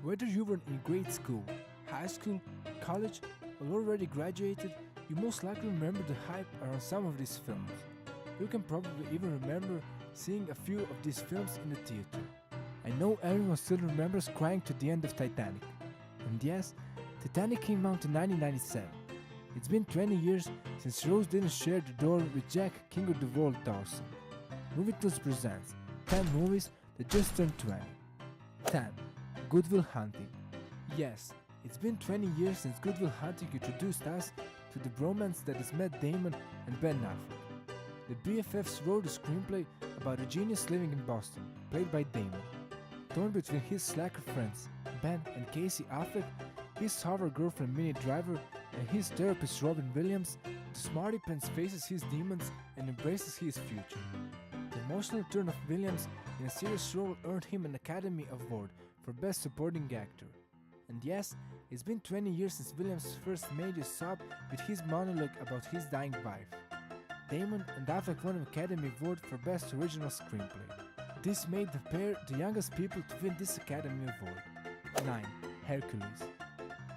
Whether you were in grade school, high school, college, or already graduated, you most likely remember the hype around some of these films. You can probably even remember seeing a few of these films in the theater. I know everyone still remembers crying to the end of Titanic. And yes, Titanic came out in 1997. It's been 20 years since Rose didn't share the door with Jack, King of the World Dawson. Movie Tools presents 10 movies that just turned 20. 10. Good Will Hunting. Yes, it's been 20 years since Good Will Hunting introduced us to the bromance that is Matt Damon and Ben Affleck. The BFFs wrote a screenplay about a genius living in Boston, played by Damon. Torn between his slacker friends, Ben and Casey Affleck, his Harvard girlfriend Minnie Driver, and his therapist Robin Williams, the smarty pants faces his demons and embraces his future. The emotional turn of Williams in a serious role earned him an Academy Award for Best Supporting Actor. And yes, it's been 20 years since Williams first made you sob with his monologue about his dying wife. Damon and Affleck won an Academy Award for Best Original Screenplay. This made the pair the youngest people to win this Academy Award. 9. Hercules.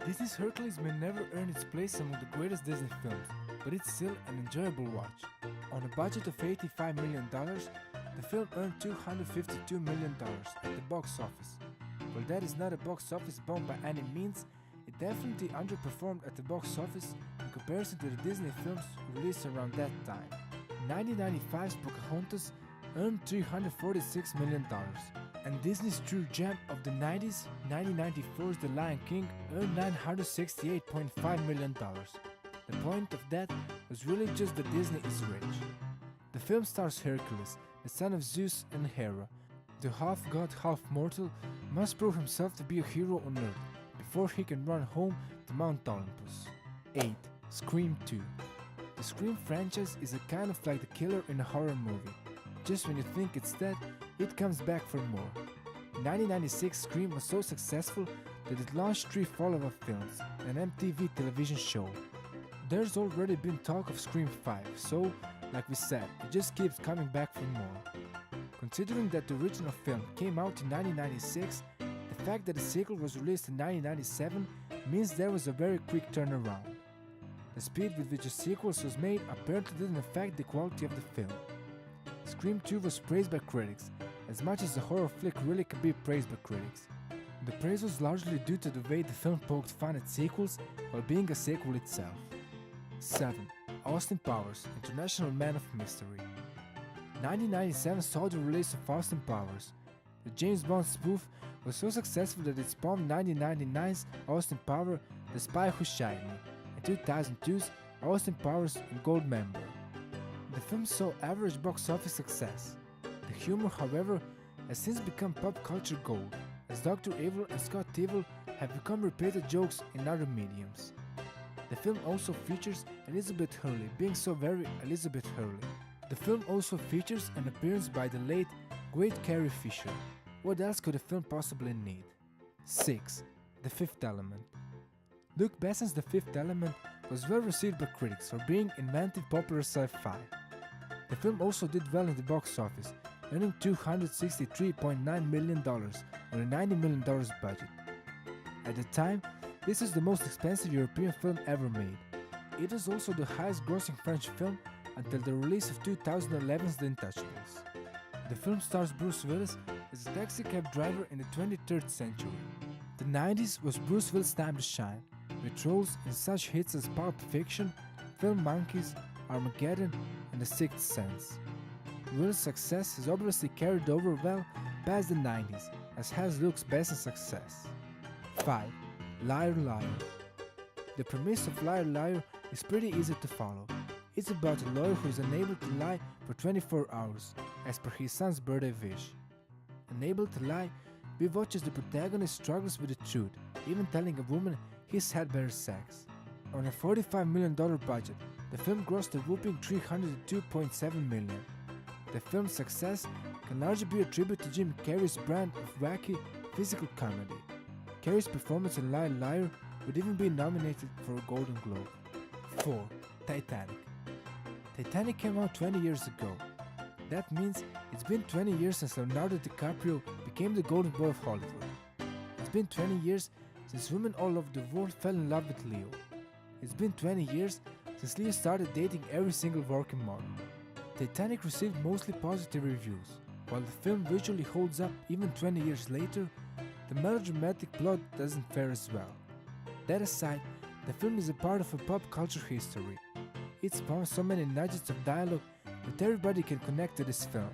Disney's Hercules may never earn its place among the greatest Disney films, but it's still an enjoyable watch. On a budget of $85 million, the film earned $252 million at the box office. While that is not a box office bomb by any means, it definitely underperformed at the box office in comparison to the Disney films released around that time. 1995's Pocahontas earned $346 million, and Disney's true gem of the 90s, 1994's The Lion King, earned $968.5 million. The point of that was really just that Disney is rich. The film stars Hercules, the son of Zeus and Hera. The half-god, half-mortal must prove himself to be a hero on Earth before he can run home to Mount Olympus. 8. Scream 2. The Scream franchise is a kind of like the killer in a horror movie. Just when you think it's dead, it comes back for more. In 1996, Scream was so successful that it launched 3 follow-up films, an MTV television show. There's already been talk of Scream 5, so, like we said, it just keeps coming back for more. Considering that the original film came out in 1996, the fact that the sequel was released in 1997 means there was a very quick turnaround. The speed with which the sequel was made apparently didn't affect the quality of the film. Scream 2 was praised by critics, as much as a horror flick really can be praised by critics. The praise was largely due to the way the film poked fun at sequels while being a sequel itself. 7. Austin Powers, International Man of Mystery. 1997 saw the release of Austin Powers. The James Bond spoof was so successful that it spawned 1999's Austin Powers, The Spy Who Shagged Me, and 2002's Austin Powers and Goldmember. The film saw average box office success. The humor, however, has since become pop culture gold, as Dr. Evil and Scott Evil have become repeated jokes in other mediums. The film also features Elizabeth Hurley, being so very Elizabeth Hurley. The film also features an appearance by the late, great Carrie Fisher. What else could a film possibly need? 6. The Fifth Element. Luc Besson's The Fifth Element was well received by critics for being inventive popular sci-fi. The film also did well in the box office, earning $263.9 million on a $90 million budget. At the time, this is the most expensive European film ever made. It was also the highest grossing French film until the release of 2011's The Untouchables. The film stars Bruce Willis as a taxi cab driver in the 23rd century. The 90s was Bruce Willis' time to shine, with roles in such hits as Pulp Fiction, Film Monkeys, Armageddon, and The Sixth Sense. Willis' success has obviously carried over well past the 90s, as has Luc Besson's success. 5. Liar Liar. The premise of Liar Liar is pretty easy to follow. It's about a lawyer who is unable to lie for 24 hours, as per his son's birthday wish. Unable to lie, we watch as the protagonist struggles with the truth, even telling a woman he's had better sex. On a $45 million budget, the film grossed a whopping $302.7 million. The film's success can largely be attributed to Jim Carrey's brand of wacky, physical comedy. Carrey's performance in Liar Liar would even be nominated for a Golden Globe. 4. Titanic. Titanic came out 20 years ago. That means it's been 20 years since Leonardo DiCaprio became the golden boy of Hollywood. It's been 20 years since women all over the world fell in love with Leo. It's been 20 years since Leo started dating every single working model. Titanic received mostly positive reviews. While the film visually holds up even 20 years later, the melodramatic plot doesn't fare as well. That aside, the film is a part of a pop culture history. It spawns so many nuggets of dialogue that everybody can connect to this film.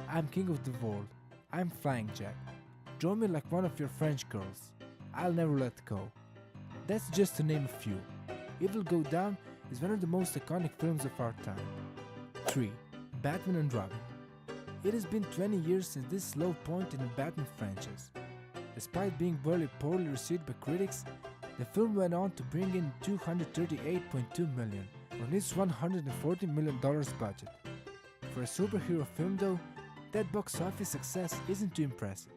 I'm king of the world. I'm Flying Jack. Draw me like one of your French girls. I'll never let go. That's just to name a few. It Will Go Down is one of the most iconic films of our time. 3. Batman and Robin. It has been 20 years since this low point in the Batman franchise. Despite being very poorly received by critics, the film went on to bring in $238.2 million on its $140 million budget. For a superhero film though, that box office success isn't too impressive.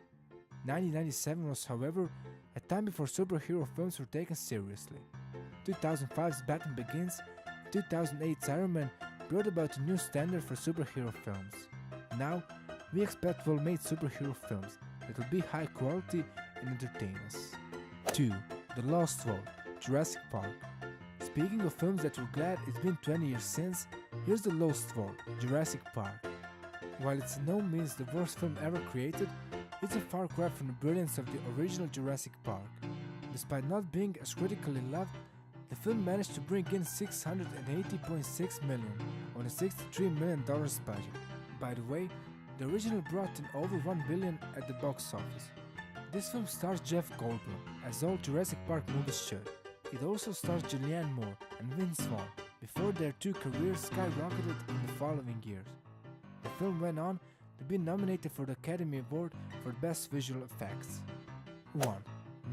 1997 was, however, a time before superhero films were taken seriously. 2005's Batman Begins and 2008's Iron Man brought about a new standard for superhero films. Now, we expect well-made superhero films that will be high quality and entertain us. 2. The Lost World, Jurassic Park. Speaking of films that we're glad it's been 20 years since, here's The Lost World, Jurassic Park. While it's no means the worst film ever created, it's a far cry from the brilliance of the original Jurassic Park. Despite not being as critically loved, the film managed to bring in $680.6 million on a $63 million budget. By the way, the original brought in over $1 billion at the box office. This film stars Jeff Goldblum, as all Jurassic Park movies should. It also stars Julianne Moore and Vince Vaughn, before their two careers skyrocketed in the following years. The film went on to be nominated for the Academy Award for Best Visual Effects. 1.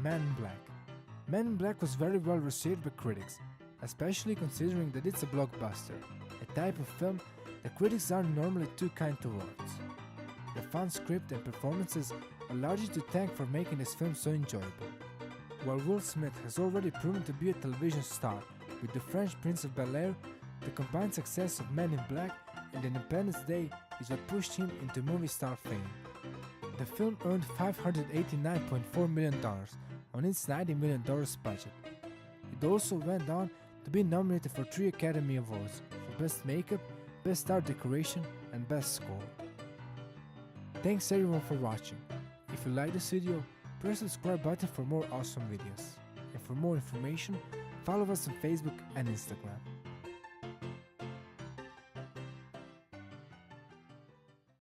Man in Black. Man in Black was very well received by critics, especially considering that it's a blockbuster, a type of film that critics aren't normally too kind towards. The fun script and performances are largely to thank for making this film so enjoyable. While Will Smith has already proven to be a television star with The French Prince of Bel-Air, the combined success of Men in Black and Independence Day is what pushed him into movie star fame. The film earned $589.4 million on its $90 million budget. It also went on to be nominated for 3 Academy Awards for Best Makeup, Best Art Decoration, and Best Score. Thanks everyone for watching. If you like this video, press the subscribe button for more awesome videos. And for more information, follow us on Facebook and Instagram.